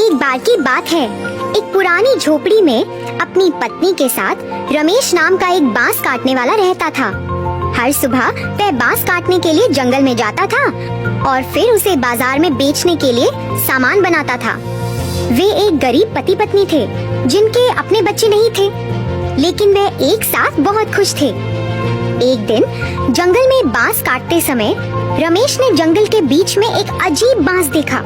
एक बार की बात है, एक पुरानी झोपड़ी में अपनी पत्नी के साथ रमेश नाम का एक बांस काटने वाला रहता था। हर सुबह वह बांस काटने के लिए जंगल में जाता था और फिर उसे बाजार में बेचने के लिए सामान बनाता था। वे एक गरीब पति पत्नी थे जिनके अपने बच्चे नहीं थे, लेकिन वे एक साथ बहुत खुश थे। एक दिन जंगल में बांस काटते समय रमेश ने जंगल के बीच में एक अजीब बांस देखा।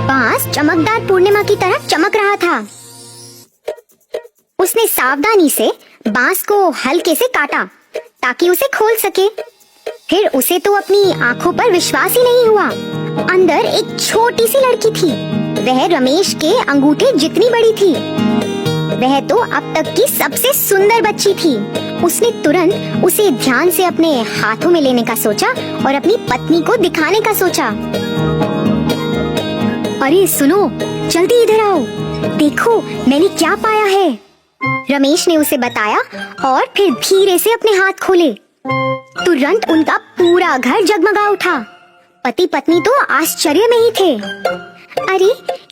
बांस चमकदार पूर्णिमा की तरह चमक रहा था। उसने सावधानी से बांस को हल्के से काटा ताकि उसे खोल सके। फिर उसे तो अपनी आंखों पर विश्वास ही नहीं हुआ। अंदर एक छोटी सी लड़की थी। वह रमेश के अंगूठे जितनी बड़ी थी। वह तो अब तक की सबसे सुंदर बच्ची थी। उसने तुरंत उसे ध्यान से अपने हाथों में लेने का सोचा और अपनी पत्नी को दिखाने का सोचा। अरे सुनो, जल्दी इधर आओ, देखो मैंने क्या पाया है। रमेश ने उसे बताया और फिर धीरे से अपने हाथ खोले। तुरंत उनका पूरा घर जगमगा उठा। पति पत्नी तो आश्चर्य में ही थे। अरे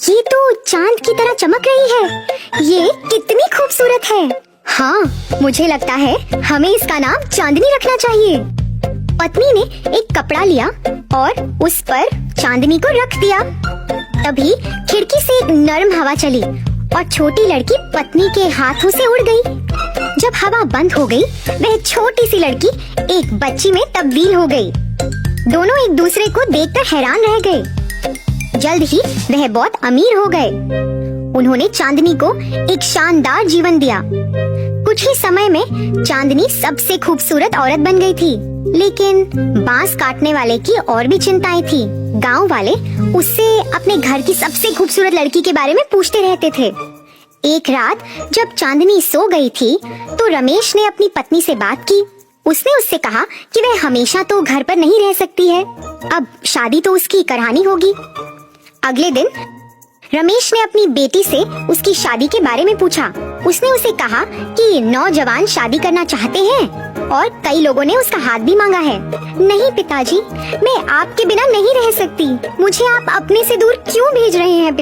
ये तो चांद की तरह चमक रही है। ये कितनी खूबसूरत है। हाँ, मुझे लगता है हमें इसका नाम चांदनी रखना चाहिए। पत्नी ने एक कपड़ा लिया और उस पर चांदनी को रख दिया। तभी खिड़की से एक नरम हवा चली और छोटी लड़की पत्नी के हाथों से उड़ गई। जब हवा बंद हो गई, वह छोटी सी लड़की एक बच्ची में तब्दील हो गई। दोनों एक दूसरे को देखकर हैरान रह गए। जल्द ही वह बहुत अमीर हो गए। उन्होंने चांदनी को एक शानदार जीवन दिया। कुछ ही समय में चांदनी सबसे खूबसूरत औरत बन गई थी। लेकिन बांस काटने वाले की और भी चिंताएं थी। गांव वाले उससे अपने घर की सबसे खूबसूरत लड़की के बारे में पूछते रहते थे। एक रात जब चांदनी सो गई थी, तो रमेश ने अपनी पत्नी से बात की। उसने उससे कहा कि वह हमेशा तो घर पर नहीं रह सकती है, अब शादी तो उसकी करानी होगी। अगले दिन रमेश ने अपनी बेटी से उसकी शादी के बारे में पूछा। उसने उसे कहा कि नौजवान शादी करना चाहते हैं और कई लोगों ने उसका हाथ भी मांगा है। नहीं पिताजी, मैं आपके बिना नहीं रह सकती। मुझे आप अपने से दूर क्यों भेज रहे हैं?